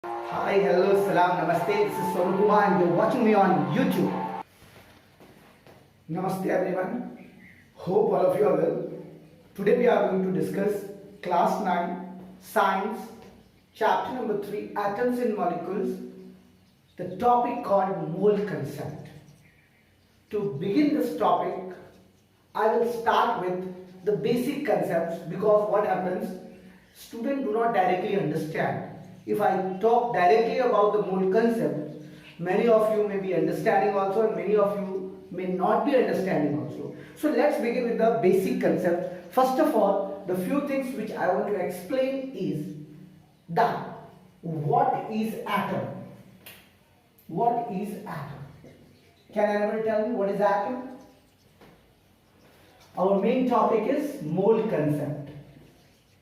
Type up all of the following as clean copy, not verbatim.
Hi, hello, salam, namaste. This is Sonu Kumar and you're watching me on YouTube. Namaste everyone. Hope all of you are well. Today we are going to discuss class 9 science chapter number 3 atoms and molecules, the topic called mole concept. To begin this topic, I will start with the basic concepts because what happens, students do not directly understand. If I talk directly about the mole concept, many of you may be understanding also and many of you may not be understanding also. So let's begin with the basic concept. First of all, the few things which I want to explain is that what is atom? What is atom? Can anyone tell me what is atom? Our main topic is mole concept.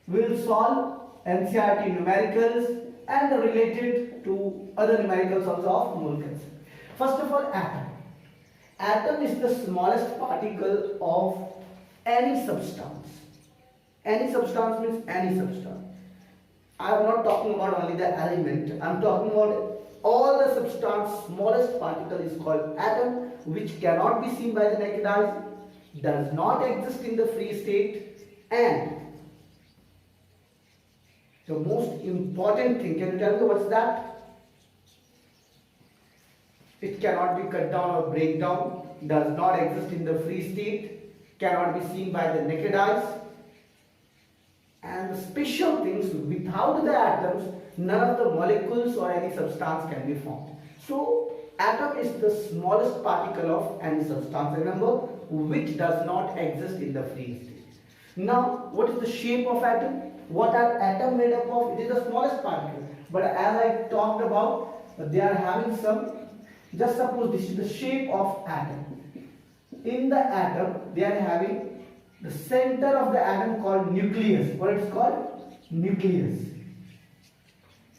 We will solve NCERT numericals and related to other numericals also of mole concept. First of all, atom. Atom is the smallest particle of any substance. Any substance means any substance. I am not talking about only the element. I am talking about all the substance. Smallest particle is called atom, which cannot be seen by the naked eye, does not exist in the free state, and the most important thing, can you tell me what's that? It cannot be cut down or break down, does not exist in the free state, cannot be seen by the naked eyes. And the special things, without the atoms, none of the molecules or any substance can be formed. So, atom is the smallest particle of any substance, remember, which does not exist in the free state. Now, what is the shape of atom? What are atom made up of? It is the smallest particle. But as I talked about, they are having some, just suppose this is the shape of atom. In the atom, they are having the center of the atom called nucleus. What it is called? Nucleus.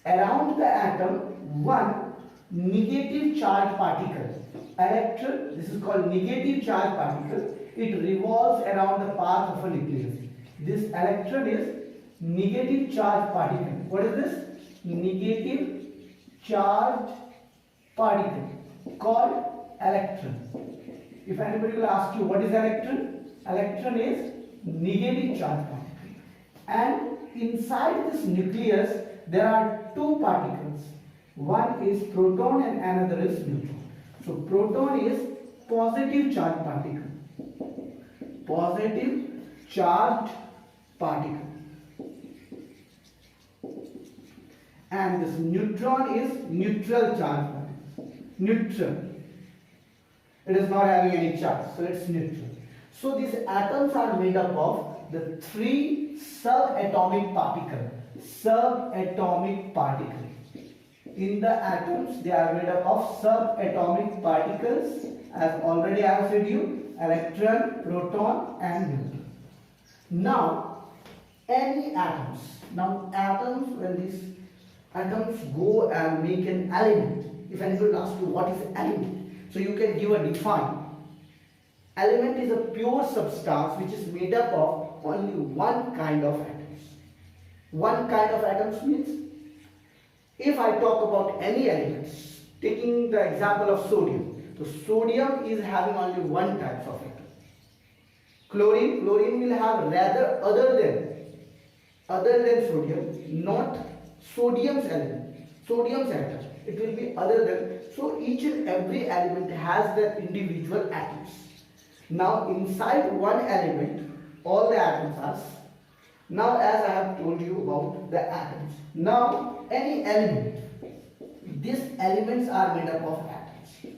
Around the atom, one negative charge particle. Electron, this is called negative charge particle. It revolves around the path of a nucleus. This electron is negative charge particle. What is this? Negative charge particle called electron. If anybody will ask you what is electron? Electron is negative charge particle. And inside this nucleus there are two particles. One is proton and another is neutron. So proton is positive charge particle. Positive charged particle. And this neutron is neutral charge particle. Neutral. It is not having any charge, so it's neutral. So these atoms are made up of the three subatomic particles. Subatomic particles. In the atoms, they are made up of subatomic particles. As already I have said you, electron, proton, and neutron. Now, any atoms. Now, atoms, when these atoms go and make an element. If anybody asks you what is element, so you can give a define. Element is a pure substance which is made up of only one kind of atoms. One kind of atoms means, if I talk about any elements, taking the example of sodium. So sodium is having only one type of atom. Chlorine will have rather other than sodium, not sodium's element, sodium's atom. It will be other than. So each and every element has their individual atoms. Now inside one element, all the atoms are. Now as I have told you about the atoms. Now any element, these elements are made up of atoms.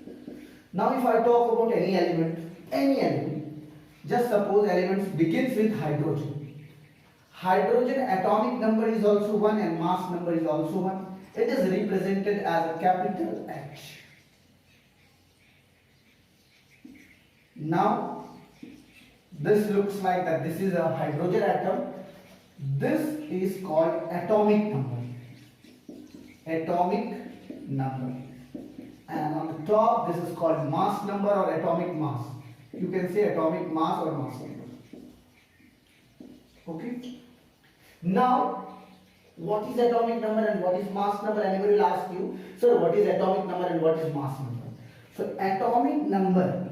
Now if I talk about any element, just suppose elements begins with hydrogen. Hydrogen atomic number is also 1 and mass number is also 1. It is represented as a capital H. Now, this looks like that this is a hydrogen atom. This is called atomic number. Atomic number. And on the top, this is called mass number or atomic mass. You can say atomic mass or mass number. Okay. Now, What is atomic number and what is mass number? Anybody will ask you, sir, what is atomic number and what is mass number? So atomic number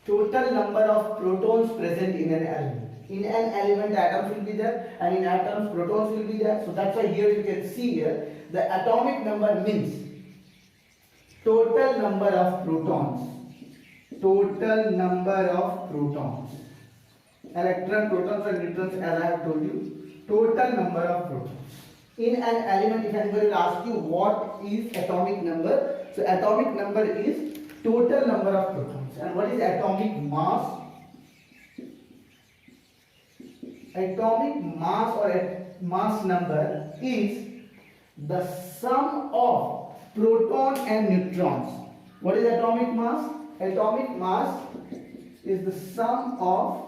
total number of protons present in an element. In an element atoms will be there, and in atoms protons will be there. So that's why here you can see here the atomic number means total number of protons. Total number of protons. Electron, protons and neutrons, as I have told you. Total number of protons. In an element, if anybody will ask you what is atomic number, so atomic number is total number of protons. And what is atomic mass? Atomic mass or mass number is the sum of proton and neutrons. What is atomic mass? Atomic mass is the sum of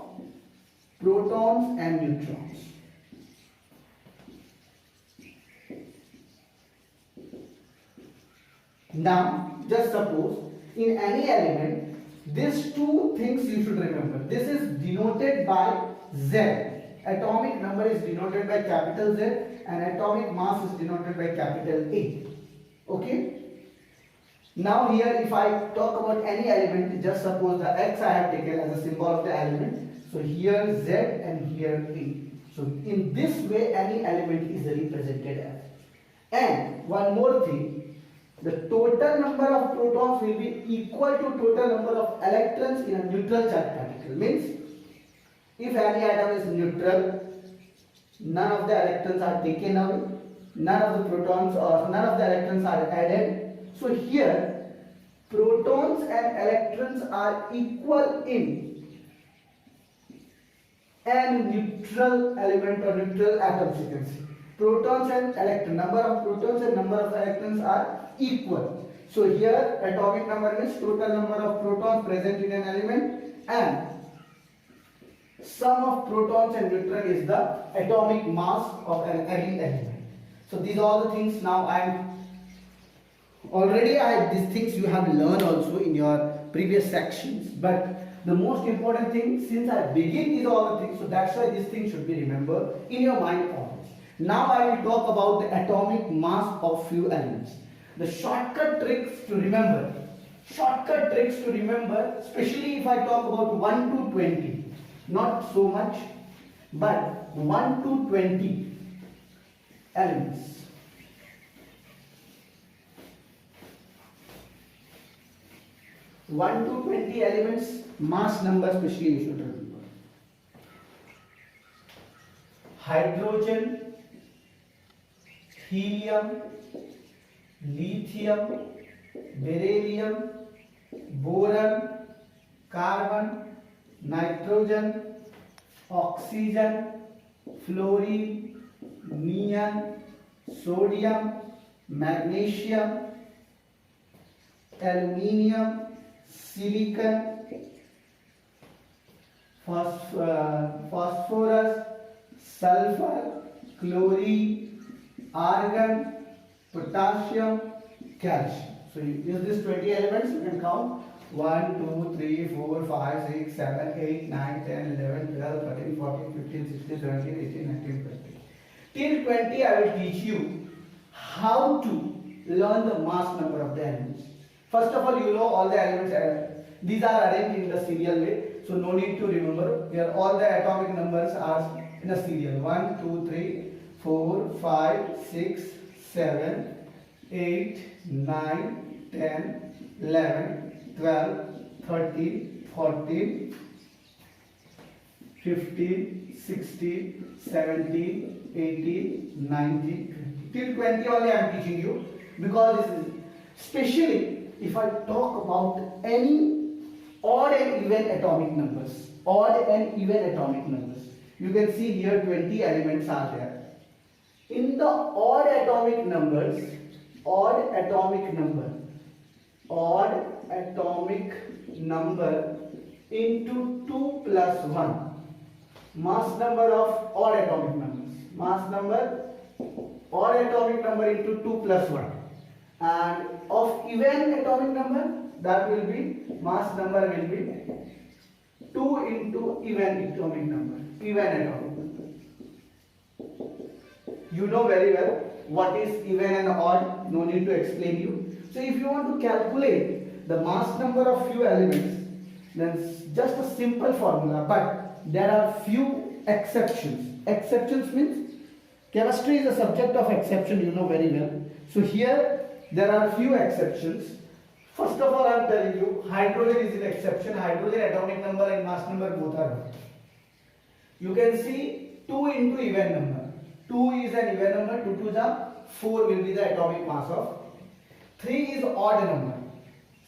protons and neutrons. Now, just suppose in any element, these two things you should remember. This is denoted by Z. Atomic number is denoted by capital Z and atomic mass is denoted by capital A. Okay? Now here if I talk about any element, just suppose the X I have taken as a symbol of the element. So here Z and here A. So in this way any element is represented as. And one more thing, the total number of protons will be equal to total number of electrons in a neutral charge particle. Means if any atom is neutral, none of the electrons are taken away, none of the protons or none of the electrons are added. So here protons and electrons are equal in an neutral element or neutral atoms, you can see. Protons and electrons, number of protons and number of electrons are equal. So here atomic number means total number of protons present in an element and sum of protons and neutrons is the atomic mass of any element. So these are all the things now these things you have learned also in your previous sections, but the most important thing, since I begin these all the things, so that's why these things should be remembered in your mind always. Now I will talk about the atomic mass of few elements. The shortcut tricks to remember. Shortcut tricks to remember, especially if I talk about 1 to 20. Not so much, but 1 to 20 elements. 1 to 20 elements, mass number especially you should remember. Hydrogen, helium, lithium, beryllium, boron, carbon, nitrogen, oxygen, fluorine, neon, sodium, magnesium, aluminium, silicon, phosphorus, sulfur, chlorine, argon, potassium, calcium. So you use these 20 elements, you can count 1, 2, 3, 4, 5, 6, 7, 8, 9, 10, 11, 12, 13, 14, 15, 16, 17, 18, 19, 20. Till 20 I will teach you how to learn the mass number of the elements. First of all, you know all the elements, these are arranged in the serial way, so no need to remember. Here all the atomic numbers are in a serial. 1, 2, 3, 4, 5, 6, 7, 8, 9, 10, 11, 12, 13, 14, 15, 16, 17, 18, 19, 20. Till 20 only I am teaching you, because this is especially if I talk about any odd and even atomic numbers. Odd and even atomic numbers. You can see here 20 elements are there. In the odd atomic numbers, odd atomic number into 2 plus 1. Mass number of odd atomic numbers. Mass number, odd atomic number into 2 plus 1. And of even atomic number, that will be, mass number will be 2 into even atomic number, even atomic number. You know very well what is even and odd, no need to explain you. So if you want to calculate the mass number of few elements, then it's just a simple formula, but there are few exceptions. Exceptions means chemistry is a subject of exception, you know very well. So here there are few exceptions. First of all, I am telling you, hydrogen is an exception. Hydrogen atomic number and mass number both are 1. You can see 2 into even number. 2 is an even number, 2 to the 4 will be the atomic mass of. 3 is odd number.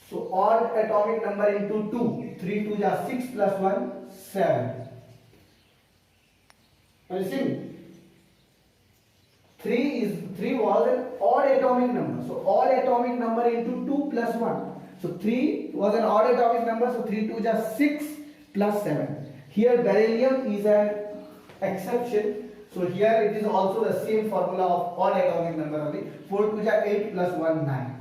So odd atomic number into 2. 3 to the 6 plus 1, 7. Are you seeing? 3 was an odd atomic number. So odd atomic number into 2 plus 1. So 3 was an odd atomic number. So 3 to the 6 plus 7. Here beryllium is an exception. So here it is also the same formula of odd atomic number only. 4 to the 8 plus 1, 9.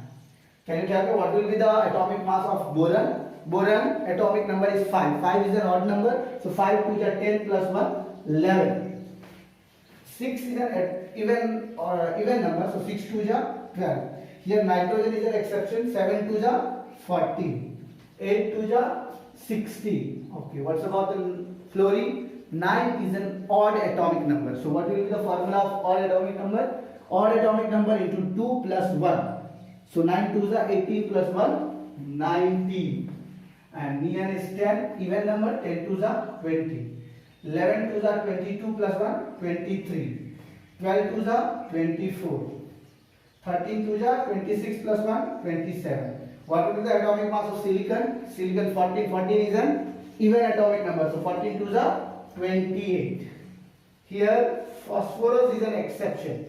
Can you calculate what will be the atomic mass of boron? Boron atomic number is 5. 5 is an odd number. So 5 to the 10 plus 1, 11. 6 is an even number. So 6 to the 12. Here nitrogen is an exception. 7 to the 14. 8 to the 16. Okay. What's about the fluorine? 9 is an odd atomic number. So what will be the formula of odd atomic number? Odd atomic number into 2 plus 1. So 9 to the 18 plus 1, 19. And neon is 10, even number, 10 to the 20. 11 to the 22 plus 1, 23. 12 to the 24. 13 to the 26 plus 1, 27. What will be the atomic mass of silicon? Silicon 14. 14 is an even atomic number. So 14 to the 28. Here phosphorus is an exception.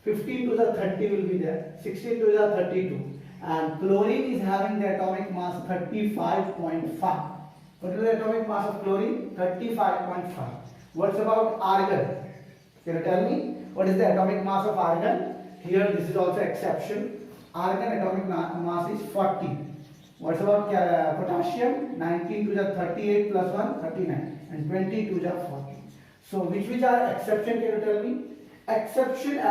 15 to the 30 will be there. 16 to the 32. And chlorine is having the atomic mass 35.5. What is the atomic mass of chlorine? 35.5. What's about argon? Can you tell me what is the atomic mass of argon? Here this is also exception. Argon atomic mass is 40. What's about potassium? 19 to the 38 plus 1, 39. And 20 to the 40. So which are exception, can you tell me? Exception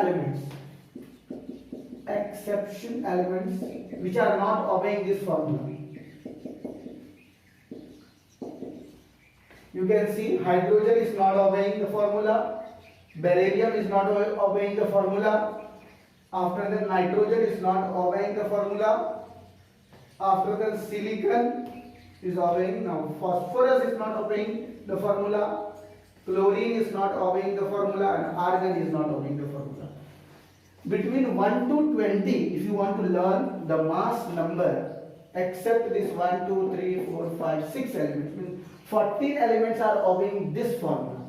elements which are not obeying this formula. You can see hydrogen is not obeying the formula, beryllium is not obeying the formula, after that nitrogen is not obeying the formula, after that silicon is obeying. Now phosphorus is not obeying the formula, chlorine is not obeying the formula, and argon is not obeying the formula. Between 1 to 20, if you want to learn the mass number, except this 1, 2, 3, 4, 5, 6 elements, means 14 elements are obeying this formula.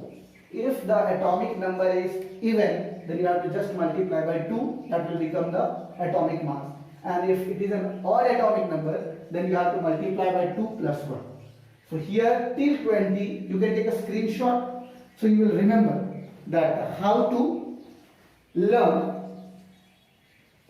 If the atomic number is even, then you have to just multiply by 2, that will become the atomic mass. And if it is an odd atomic number, then you have to multiply by 2 plus 1. So here till 20, you can take a screenshot. So you will remember that how to learn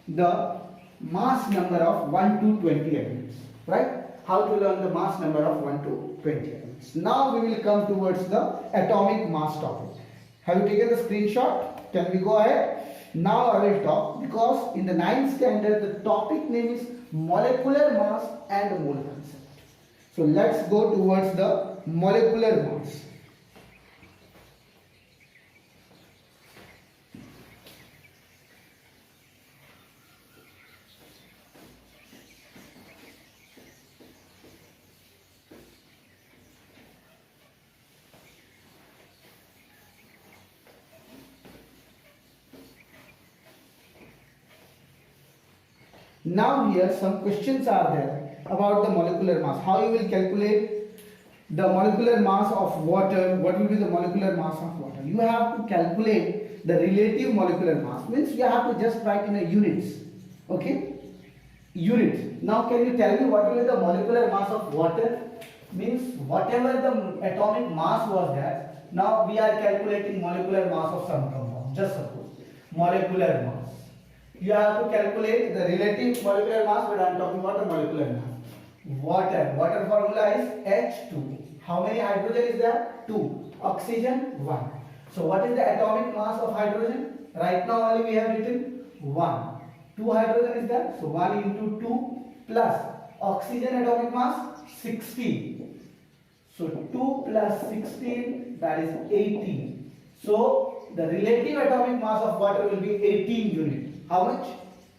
the mass number of 1 to 20 elements, right? How to learn the mass number of 1 to 20 elements. Now we will come towards the atomic mass topic. Have you taken the screenshot? Can we go ahead? Now I will talk, because in the 9th standard the topic name is molecular mass and mole concept. So let's go towards the molecular mass. Now here some questions are there about the molecular mass. How you will calculate the molecular mass of water? What will be the molecular mass of water? You have to calculate the relative molecular mass. Means you have to just write in a units. Okay? Unit. Now can you tell me what will be the molecular mass of water? Means whatever the atomic mass was there, now we are calculating molecular mass of some compound. Just suppose molecular mass. You have to calculate the relative molecular mass, but I am talking about the molecular mass. Water formula is H2. How many hydrogen is there? 2. Oxygen 1. So what is the atomic mass of hydrogen? Right now only we have written 1. 2 hydrogen is there. So 1 into 2 plus oxygen atomic mass 16. So 2 plus 16, that is 18. So the relative atomic mass of water will be 18 unit. How much?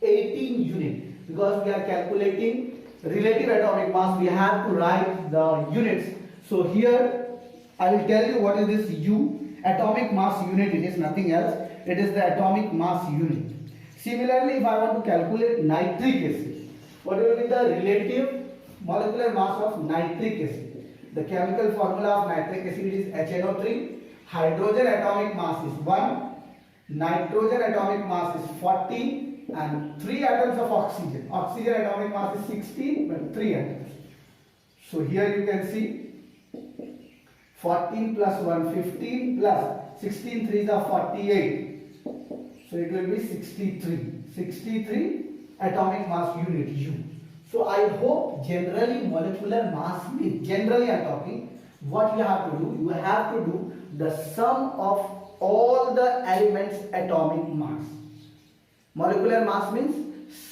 18 unit. Because we are calculating relative atomic mass, we have to write the units. So here I will tell you what is this U. Atomic mass unit, it is nothing else. It is the atomic mass unit. Similarly, if I want to calculate nitric acid, what will be the relative molecular mass of nitric acid? The chemical formula of nitric acid is HNO3. Hydrogen atomic mass is 1. Nitrogen atomic mass is 40. And 3 atoms of oxygen. Oxygen atomic mass is 16, but 3 atoms. So here you can see 14 plus 1, 15 plus 16 3s are 48. So it will be 63. 63 atomic mass unit U. So I hope generally molecular mass means, generally I am talking, what you have to do? You have to do the sum of all the elements atomic mass. Molecular mass means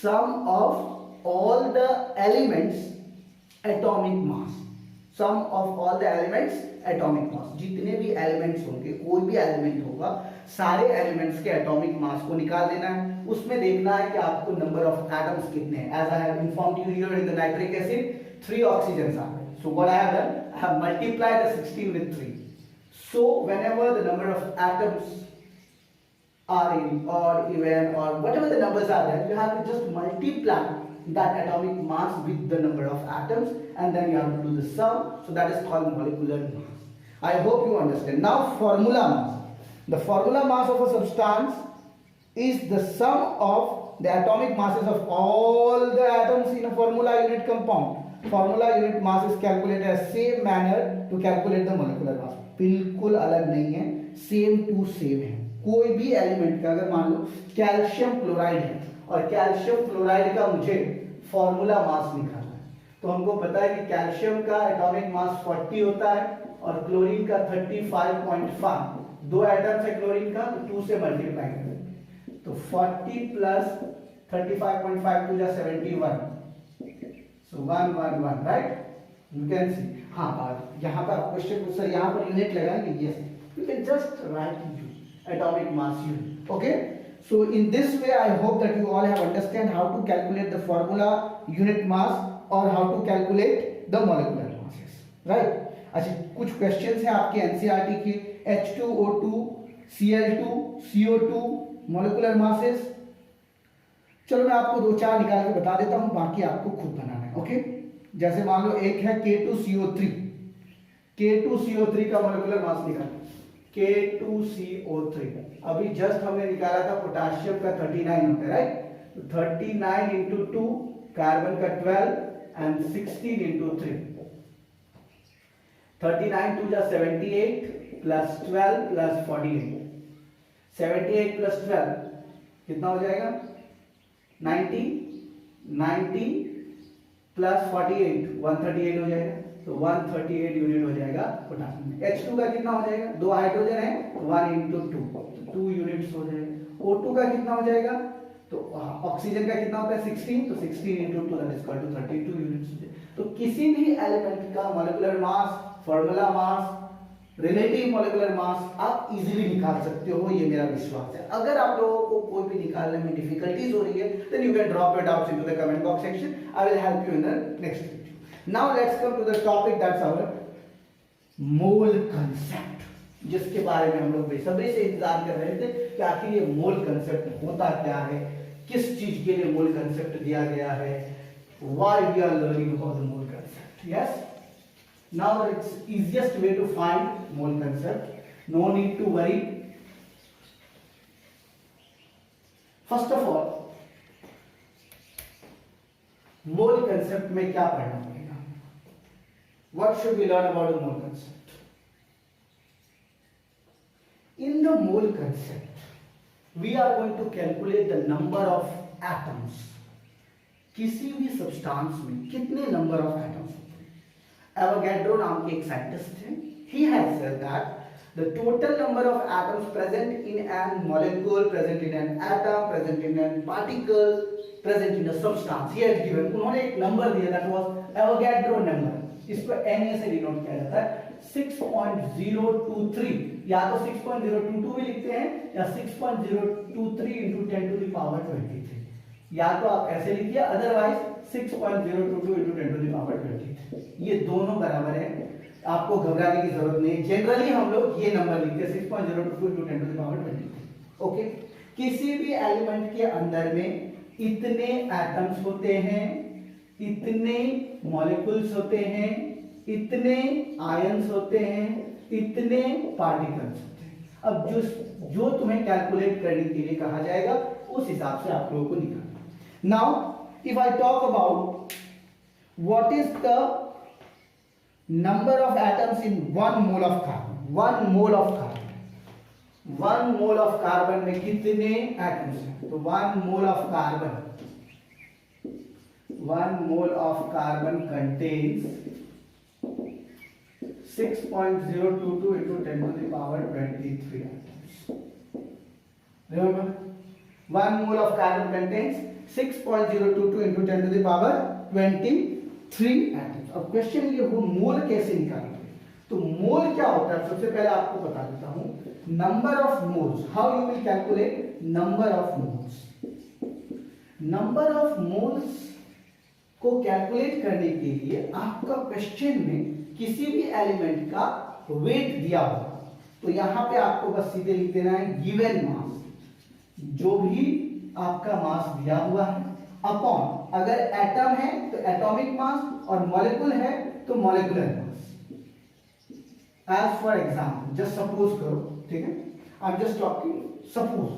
sum of all the elements atomic mass. Sum of all the elements atomic mass. जितने भी elements होंगे, कोई भी element होगा, सारे elements के atomic mass को निकाल देना है. उसमें देखना है कि आपको number of atoms कितने हैं. As I have informed you here in the nitric acid, 3 oxygens are there. So what I have done, I have multiplied the 16 with 3. So whenever the number of atoms are in odd, even, or whatever the numbers are there, you have to just multiply that atomic mass with the number of atoms, and then you have to do the sum. So that is called molecular mass. I hope you understand. Now formula mass. The formula mass of a substance is the sum of the atomic masses of all the atoms in a formula unit compound. Formula unit mass is calculated as same manner to calculate the molecular mass. बिल्कुल अलग नहीं है, same to same है. कोई भी element का अगर मान लो कैल्शियम क्लोराइड है और कैल्शियम क्लोराइड का मुझे फॉर्मूला मास निकालना है, तो हमको पता है कि कैल्शियम का एटॉमिक मास 40 होता है और क्लोरीन का 35.5. 2 एटम्स है क्लोरीन का, तो 2 से मल्टीप्लाई करें तो 40 plus 35.5 to 71. So 111, right? You can see. हाँ, यहाँ पर क्वेश्चन को सर यहाँ पर यूनिट लगाएंगे. Yes, you can just write atomic mass unit. Okay? So in this way, I hope that you all have understand how to calculate the formula unit mass or how to calculate the molecular masses. Right? अच्छा, कुछ questions हैं आपके NCERT के. H2O2, Cl2, CO2, molecular masses. चलो मैं आपको 2-4 निकाल के बता देता हूँ, बाकी आपको खुद बनाना है. ओके? जैसे मान लो एक है K2CO3. K2CO3 का मोलेकुलर मास निकालो. K2CO3 अभी जस्ट हमने निकाला था पोटेशियम का 39 होता है, राइट? तो 39 into 2, कार्बन का 12 and 16 into 3. 39 2 जा 78 plus 12 plus 48. 78 plus 12 कितना हो जाएगा? 90. 90 प्लस 48 138 हो जाएगा. तो 138 यूनिट हो जाएगा पोटेशियम. H2 का कितना हो जाएगा? 2 हाइड्रोजन है, 1 into 2, तो 2 यूनिट्स हो जाएगा. O2 का कितना हो जाएगा? तो ऑक्सीजन का कितना होता है? 16, तो 16 into 2 that is equal to 32 units. तो किसी भी एलिमेंट का molecular mass, formula mass, relative molecular mass आप इजीली निकाल सकते हो, ये मेरा विश्वास है. अगर आप लोगों को कोई भी निकालने में डिफिकल्टीज हो रही है, then you can drop your doubts into the comment box section. I will help you in the next video. Now let's come to the topic that's our mole concept, जिसके बारे में हम लोग बेसब्री से इंतजार कर रहे थे कि आखिर ये मोल कांसेप्ट होता क्या है, किस चीज के लिए मोल कांसेप्ट दिया गया है, why we are learning about the mole concept. Yes, now it's easiest way to find mole concept. No need to worry. First of all, mole concept में क्या पढ़ना पड़ेगा? What should we learn about the mole concept? In the mole concept, we are going to calculate the number of atoms. किसी भी substance में कितने number of atoms होते हैं? एवोगैड्रो नाम के एक साइंटिस्ट हैं. He has said that the total number of atoms present in a molecule, present in an atom, present in a particle, present in a substance, he has given. उन्होंने एक number दिया, that was Avogadro number. इसको Na से denote किया जाता है 6.023, या तो 6.022 भी लिखते हैं या 6.023 into 10 to the power 23, या तो आप ऐसे लिखिए, otherwise 6.022 into 10 to the power 23. ये दोनों बराबर है, आपको घबराने की जरूरत नहीं. जनरली हम लोग ये नंबर लिखते हैं 6.022 into 10 to the power 23. Okay, किसी भी एलिमेंट के अंदर में इतने एटम्स होते हैं, इतने मॉलिक्यूल्स होते हैं, इतने आयंस होते हैं, इतने पार्टिकल्स होते हैं. अब जो तुम्हें कैलकुलेट करने के लिए कहा जाएगा उस हिसाब से आप लोगों को निकालना. Now if I talk about what is the number of atoms in 1 mole of carbon. 1 mole of carbon, 1 mole of carbon में कितने एटम्स हैं? तो 1 mole of carbon, 1 mole of carbon contains 6.022 into 10 to the power 23 atoms. Remember, 1 mole of carbon contains 6.022 into 10 to the power 23 atoms. अब question ये वो मोल कैसे निकालेंगे? तो मोल क्या होता है सबसे पहले आपको बता देता हूं. Number of moles, how you will calculate number of moles. Number of moles को कैलकुलेट करने के लिए आपका क्वेश्चन में किसी भी एलिमेंट का वेट दिया होगा, तो यहां पे आपको बस सीधे लिख देना है गिवन मास, जो भी आपका मास दिया हुआ है, अपॉन, अगर एटम है तो एटॉमिक मास और मॉलिक्यूल है तो molecular mass. As for example, just suppose करो, ठीक है, I am just talking suppose,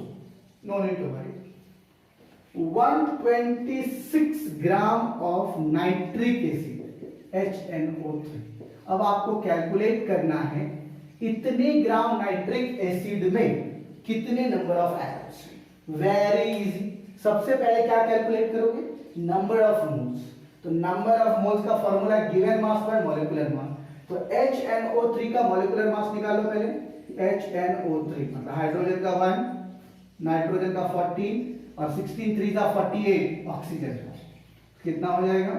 no need to worry, 126 gram of nitric acid HNO3. अब आपको कैलकुलेट करना है इतने ग्राम नाइट्रिक एसिड में कितने number of atoms. Very easy. सबसे पहले क्या कैलकुलेट करोगे? Number of moles. तो नंबर ऑफ मोल्स का formula given mass by molecular मास. तो HNO3 का मॉलिक्यूलर मास निकालो पहले. HNO3 मतलब हाइड्रोजन का 1, नाइट्रोजन का 14 और 16 3 का 48 ऑक्सीजन का. कितना हो जाएगा?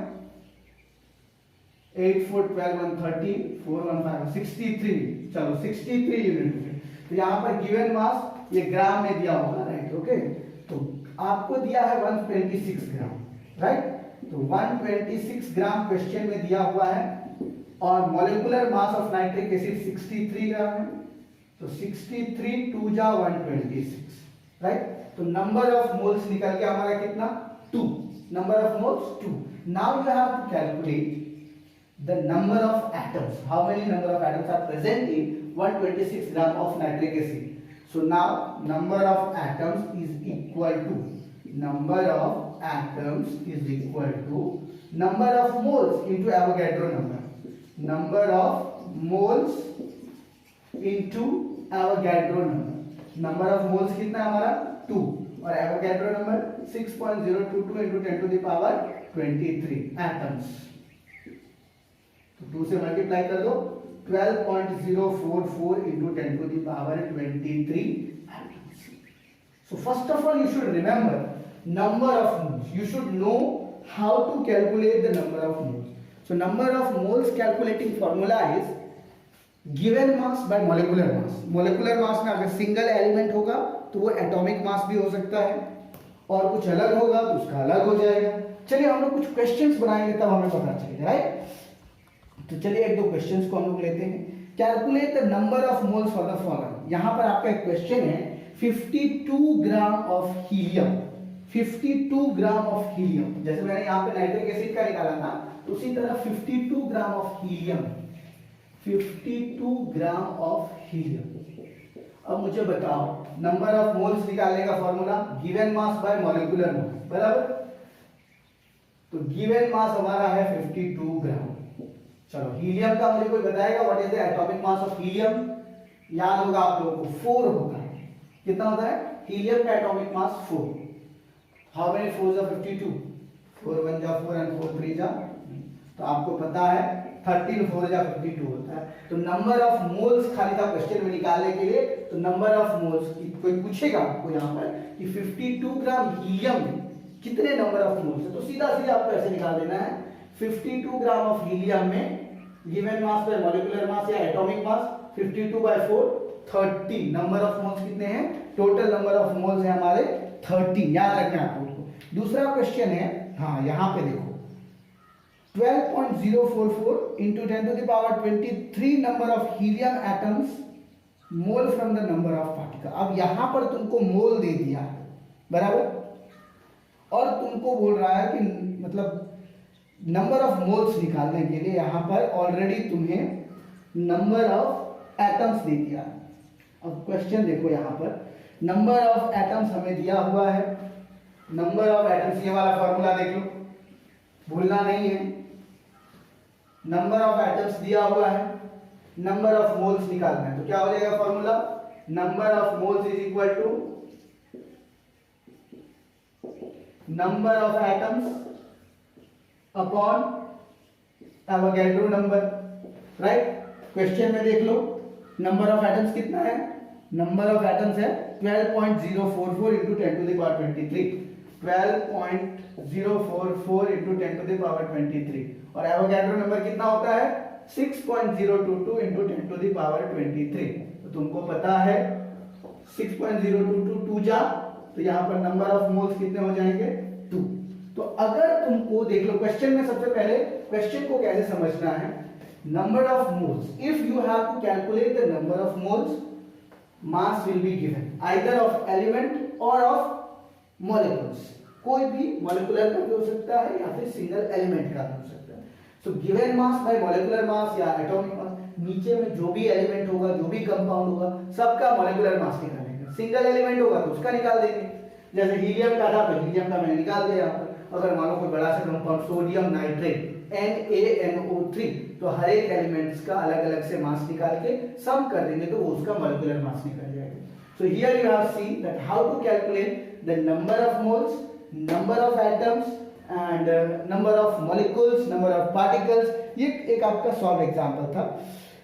8 4 12 1 30 4 1 5 63. चलो 63 यूनिट. तो यहां पर गिवन मास ये ग्राम में दिया होगा, राइट? ओके, तो आपको दिया है 126 ग्राम, राइट? तो 126 ग्राम क्वेश्चन में दिया हुआ है और molecular mass of nitric acid 63 ग्राम है. तो 63 2 जा 126, राइट? तो नंबर ऑफ मोल्स निकल के हमारा कितना? 2. Number of moles 2. Now you have to calculate the number of atoms. How many number of atoms are present in 126 gram of nitric acid? So now number of atoms is equal to number of moles into Avogadro number. Number of moles into Avogadro number. Number of moles कितना हमारा? 2 और Avogadro number 6.022 into 10 to the power 23 atoms. 2 से multiply कर दो, 12.044 into 10 to the power 23 atoms. So first of all you should remember number of moles. You should know how to calculate the number of moles. So number of moles calculating formula is given mass by molecular mass. Molecular mass में अगर single element होगा तो वो atomic mass भी हो सकता है और कुछ अलग होगा तो उसका अलग हो जाएगा. चलिए हम लोग कुछ क्वेश्चंस बनाएंगे तब हमें पता चलेगा, राइट? तो चलिए एक दो क्वेश्चंस को हम लोग लेते हैं. Calculate the number of moles for the following. यहां पर आपका एक क्वेश्चन है 52 gram of helium. 52 gram of helium, जैसे मैंने यहां पे नाइट्रिक एसिड का निकाला था तो उसी तरह 52 gram of helium. 52 gram of helium. अब मुझे बताओ नंबर ऑफ मोल्स निकालने का formula given mass by molecular मास, बराबर? तो गिवन मास हमारा है 52 ग्राम. चलो हीलियम का मुझे कोई बताएगा what is the atomic mass of helium? याद होगा आप लोगों को 4 होता है. कितना होता है हीलियम का atomic mass? 4. How many 4s are 52? 4 1 जा 4 एंड 4 3 जा. तो आपको पता है 13 4 जा 52 होता है। तो नंबर ऑफ मोल्स खाली था क्वेश्चन में निकालने के लिए। तो नंबर ऑफ मोल्स कोई पूछेगा आपको यहाँ पर कि 52 ग्राम हीलियम में कितने नंबर ऑफ मोल्स है, तो सीधा सीधा आपको ऐसे निकाल देना है 52 ग्राम ऑफ हीलियम में given mass by molecular mass या atomic mass 52/4 30 number of moles कितने हैं, टोटल नंबर ऑफ मोल्स है हमारे 30, याद रखना है आपको। दूसरा क्वेश्चन है, हाँ यहाँ पे देखो 12.044 into 10 to the power 23 number of helium atoms mole from the number of particle. अब यहां पर तुमको मोल दे दिया है बराबर, और तुमको बोल रहा है कि मतलब नंबर ऑफ मोल्स निकालने के लिए यहां पर ऑलरेडी तुम्हें नंबर ऑफ एटम्स दे दिया है। अब क्वेश्चन देखो यहां पर नंबर ऑफ एटम्स हमें दिया हुआ है, नंबर ऑफ एटम्स ये वाला फॉर्मूला देख लो, भूलना नहीं है। नंबर ऑफ एटम्स दिया हुआ है, नंबर ऑफ मोल्स निकालना है, तो क्या हो जाएगा formula, number of moles is equal to number of atoms upon Avogadro number, right. Question में देख लो नंबर ऑफ एटम्स कितना है, नंबर ऑफ एटम्स है 12.044 into 10 to the power 23, 12.044 into 10 to the power 23, और एवोगैड्रो नंबर कितना होता है 6.022 into 10 to the power 23। तो तुमको पता है 6.022 2 जा, तो यहाँ पर नंबर ऑफ मोल्स कितने हो जाएंगे 2। तो अगर तुमको देख लो क्वेश्चन में, सबसे पहले क्वेश्चन को कैसे समझना है, number of moles, if you have to calculate the number of moles mass will be given either of element और ऑफ मॉलिक्यूल्स, कोई भी मॉलिक्यूलर का भी हो सकता है या फिर सिंगल एलिमेंट का भी हो सकता है। So given mass by molecular mass या एटॉमिक मास, नीचे में जो भी एलिमेंट होगा, जो भी कंपाउंड होगा, सबका मॉलिक्यूलर मास निकालेंगे। सिंगल एलिमेंट होगा तो उसका निकाल देंगे, जैसे हीलियम का था तो हीलियम का मैंने निकाल दिया। अगर मान लो कोई बड़ा सा कंपाउंड सोडियम नाइट्रेट NaNO3, तो हर एक एलिमेंट्स का अलग अलग से मास निकाल के सम कर देंगे तो वो उसका मॉलिक्यूलर मास निकल जाएगा। So here you have seen that how to calculate the number of moles, number of atoms and number of molecules, number of particles. ये एक आपका सॉल्व एग्जांपल था,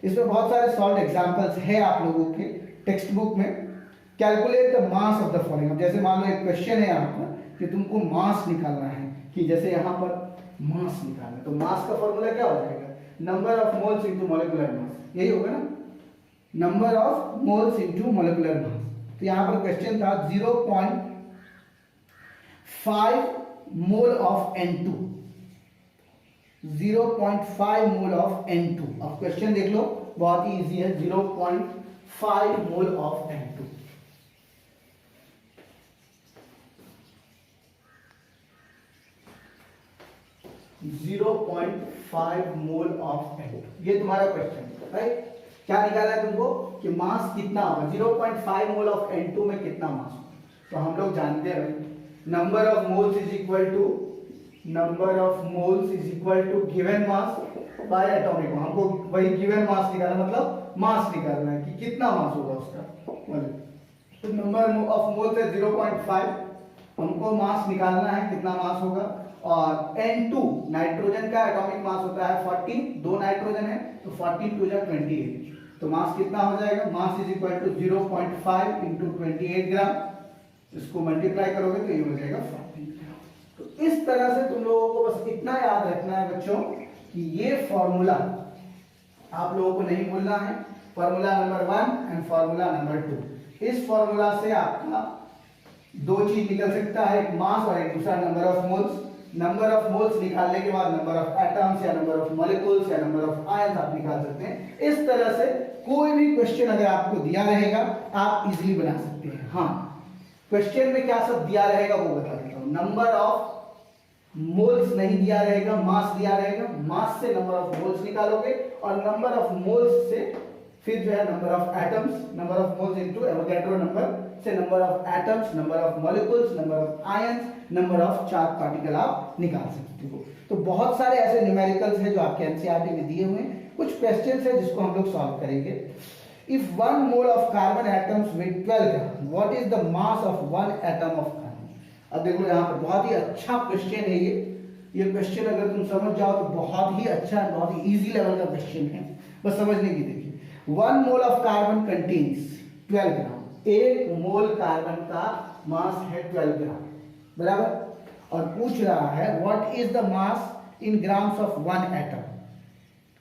इसमें बहुत सारे सॉल्व एग्जांपल्स है आप लोगों के टेक्स्ट बुक में। Calculate the mass of the following, जैसे मान लो एक क्वेश्चन है यहाँ पर कि तुमको मास निकालना है, कि जैसे यहाँ पर मास निकालना है, तो मास का फॉर्मूला क्या हो जाएगा, number of moles into molecular mass, यही होगा ना, number of moles into molecular mass. तो यहाँ पर क्वेश्चन था 0.5 mole of N2, 0.5 mole of N2। अब क्वेश्चन देख लो, बहुत ही इजी है, 0.5 mole of N2। 0.5 mole of N2, ये तुम्हारा क्वेश्चन है, राइट। क्या निकाला है तुमको कि मास कितना होगा, 0.5 मोल ऑफ N2 में कितना मास होगा। तो हम लोग जानते हैं number of moles is equal to number of moles is equal to given mass by atomic mass. हमको वही गिवन मास निकालना, मतलब मास निकालना है कि कितना मास होगा उसका। तो नंबर ऑफ मोल्स है 0.5, हमको मास निकालना है कितना मास होगा। और N2 नाइट्रोजन का एटॉमिक मास होता है 14, दो नाइट्रोजन है तो 14 2 जा 28, तो मास कितना हो जाएगा, mass is equal to 0.5 into 28 gram, इसको मल्टीप्लाई करोगे तो ये हो जाएगा 14 ग्राम। तो इस तरह से तुम लोगों को बस इतना याद रखना है बच्चों कि ये फॉर्मूला आप लोगों को नहीं भूलना है, formula number 1 and formula number 2। इस फॉर्मूला से आपका दो चीज निकल सकता है, एक मास और एक दूसरा number of moles. Number of moles निकालने के बाद नंबर ऑफ एटम्स या नंबर ऑफ मॉलिक्यूल्स या नंबर ऑफ आयंस आप निकाल सकते हैं। इस तरह से कोई भी क्वेश्चन अगर आपको दिया रहेगा आप इजीली बना सकते हैं। हाँ, क्वेश्चन में क्या सब दिया रहेगा वो बता देता हूं। नंबर ऑफ मोल्स नहीं दिया रहेगा, मास दिया रहेगा, मास से नंबर ऑफ मोल्स निकालोगे और नंबर ऑफ मोल्स से फिर जो है number of atoms, number of moles into Avogadro number से number of atoms, number of molecules, number of ions, number of charge particle आप निकाल सकते हो। तो बहुत सारे ऐसे न्यूमेरिकल्स हैं जो आपके एनसीईआरटी में दिए हुए हैं। कुछ क्वेश्चंस हैं जिसको हम लोग सॉल्व करेंगे। If 1 mole of carbon atoms with 12 gram, what is the mass of 1 atom of carbon. अब देखो यहाँ पर बहुत ही अच्छा क्वेश्चन है ये, ये क्वेश्चन अगर तुम समझ जाओ तो बहुत ही अच्छा है, बहुत ही इजी लेवल का क्वेश्चन है, बस समझने की। देखिए 1 mole of carbon contains 12 gram. 1 mole carbon का मास है 12 ग्राम, बराबर। और पूछ रहा है what is the mass in grams of 1 atom.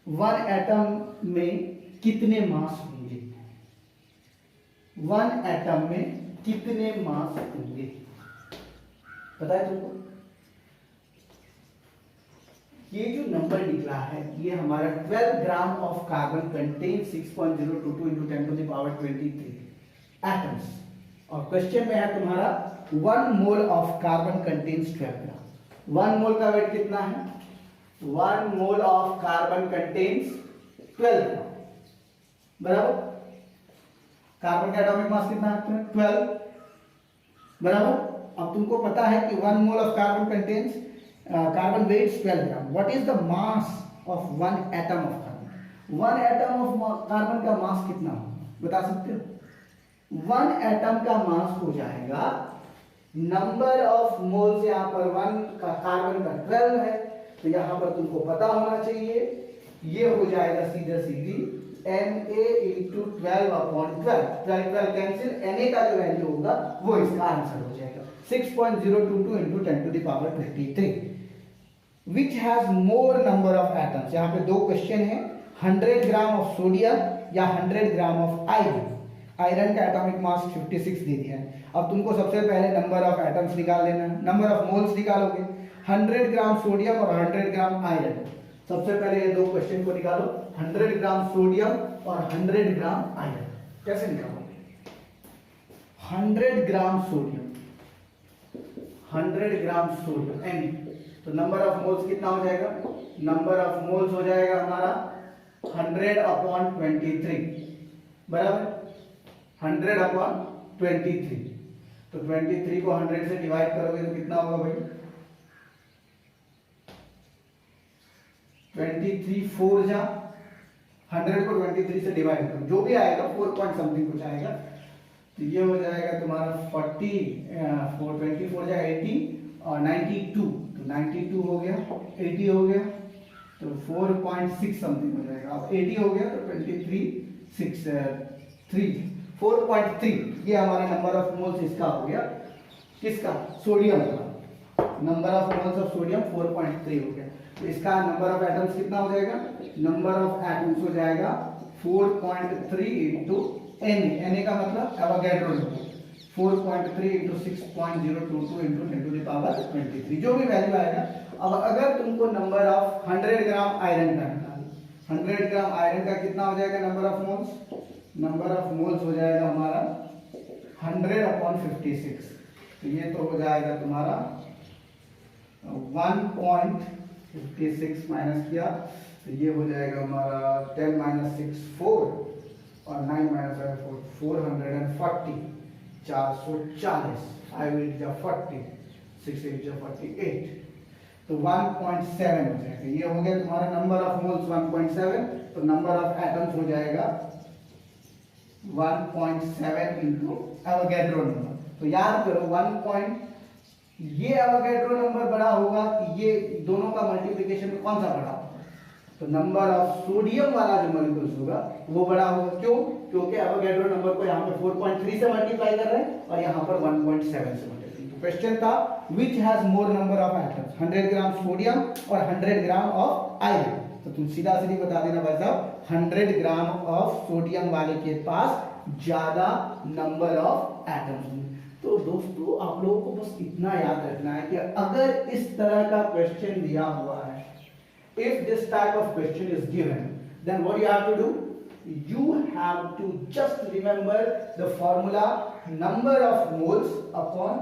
1 atom में कितने मास होंगे, 1 एटम में कितने मास होंगे, पता है तुमको? ये जो नंबर निकला है ये हमारा 12 gram of carbon contain 6.022 into 10 to the power 23 atoms. और क्वेश्चन में है तुम्हारा 1 मोल ऑफ कार्बन कंटेन्स 12 ग्राम। 1 मोल का वेट कितना है? 1 मोल ऑफ कार्बन कंटेन्स 12 ग्राम, बराबर। कार्बन का एटॉमिक मास कितना है? 12, बराबर। अब तुमको पता है कि 1 mole of carbon contains carbon weighs 12 gram. What is the mass of 1 atom of carbon? 1 atom of carbon का मास कितना हो बता सकते हो? 1 एटम का मास हो जाएगा नंबर ऑफ मोल्स, यहाँ पर 1 का कार्बन का 12 है, तो यहाँ पर तुमको पता होना चाहिए ये हो जाएगा सीधा सीधी Na into 12/12। 12 कैंसिल, Na का जो वैल्यू होगा वो इसका आंसर हो जाएगा 6.022 into 10 to the power 23। Which has more number of atoms? यहाँ पे 2 क्वेश्चन है, 100 ग्राम ऑफ सोडियम या 100 ग्राम ऑफ आयरन। आयरन का एटॉमिक मास 56 दे दिया है। अब तुमको सबसे पहले नंबर ऑफ एटम्स निकाल लेना है, नंबर ऑफ मोल्स निकालोगे। 100 ग्राम सोडियम और 100 ग्राम आयरन। सबसे पहले ये 2 क्वेश्चन को निकालो, 100 ग्राम सोडियम और 100 ग्राम आयरन। कैसे निकालोगे? 100 gram sodium, 100 gram sodium N, तो नंबर ऑफ मोल्स कितना हो जाएगा? नंबर ऑफ मोल्स हो जाएगा हमारा 100/23, बराबर। 100/23, तो 23 को 100 से डिवाइड करोगे तो कितना होगा भाई? 23 4 जा 100 को 23 से डिवाइड करो, जो भी आएगा 4 पॉइंट समथिंग कुछ आएगा, तो ये हो जाएगा तुम्हारा 40 424 जा 80 और 92, तो 92 हो गया, 80 हो गया, तो 4.6 समथिंग हो जाएगा। अब 80 हो गया तो 23 6 3 4.3, ये हमारा नंबर ऑफ मोल्स इसका हो गया, किसका? सोडियम का। Number of moles of sodium 4.3 हो गया। तो इसका नंबर ऑफ एटम्स कितना हो जाएगा? नंबर ऑफ एटम्स हो जाएगा 4.3 इंटू Na का मतलब Avogadro number, 4.3 into 6.022 into 10 to the power 23, जो भी वैल्यू आएगा। अब अगर तुमको नंबर ऑफ 100 ग्राम आयरन का निकालना, 100 ग्राम आयरन का कितना हो जाएगा number of moles? Number of moles हो जाएगा हमारा 100/56, तो ये तो हो जाएगा तुम्हारा 1.56 माइनस किया तो ये हो जाएगा हमारा 10 - 6 4 और 9 - 5 4 440, 440, 5 8 जा 40, 6 8 जा 48, तो 1.7 हो जाएगा। ये हो गया तुम्हारा नंबर ऑफ मोल्स 1.7, तो नंबर ऑफ एटम्स हो जाएगा 1.7 इंटू एवोगैड्रो नंबर। तो याद करो 1. ये एवोगैड्रो नंबर बड़ा होगा कि ये दोनों का मल्टीप्लिकेशन में कौन सा बड़ा होगा? तो नंबर ऑफ सोडियम वाला जो मॉलिक्यूल्स होगा वो बड़ा होगा। क्यों? क्योंकि एवोगैड्रो नंबर को यहाँ पे 4.3 से मल्टीप्लाई कर रहे हैं और यहाँ पर 1.7 से मल्टीप्लाई। तो क्वेश्चन था which has more number of atoms, 100 gram sodium और 100 ग्राम ऑफ आयरन। तो तुम सीधा सीधी बता देना भाई साहब 100 ग्राम ऑफ सोडियम वाले के पास ज्यादा नंबर ऑफ एटम्स। तो दोस्तों आप लोगों को बस इतना याद रखना है कि अगर इस तरह का क्वेश्चन दिया हुआ है, if this type of question is given, then what you have to do? You have to just remember the formula number of moles upon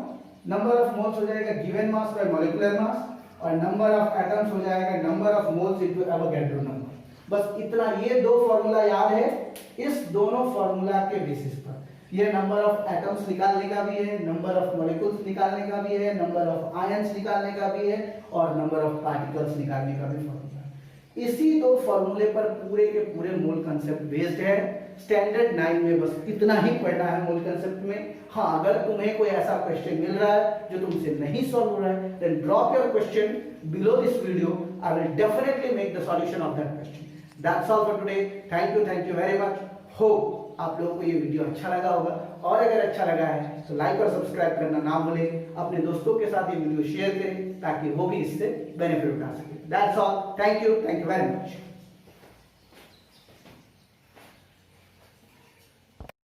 number of moles हो जाएगा given mass by molecular mass और number of atoms हो जाएगा number of moles into Avogadro number। बस इतना, ये 2 formula याद है। इस दोनों फॉर्मूला के बेसिस पर ये नंबर ऑफ एटम्स निकालने का भी है, नंबर ऑफ मॉलिक्यूल्स निकालने का भी है, नंबर ऑफ आयंस निकालने का भी है और नंबर ऑफ पार्टिकल्स निकालने का भी फॉर्मूला है। इसी 2 फॉर्मूले पर पूरे के पूरे मूल कंसेप्ट बेस्ड है। स्टैंडर्ड 9 में बस इतना ही पढ़ना है मूल कंसेप्ट में। हाँ, अगर तुम्हें कोई ऐसा क्वेश्चन मिल रहा है जो तुमसे नहीं सॉल्व हो रहा है, then drop your question below this video. I will definitely make the solution of that question. That's all for today. Thank you very much. Hope आप लोगों को ये वीडियो अच्छा लगा होगा, और अगर अच्छा लगा है तो लाइक और सब्सक्राइब करना ना भूलें। अपने दोस्तों के साथ ये वीडियो शेयर करें ताकि वो भी इससे बेनिफिट उठा सके। That's all. Thank you very much.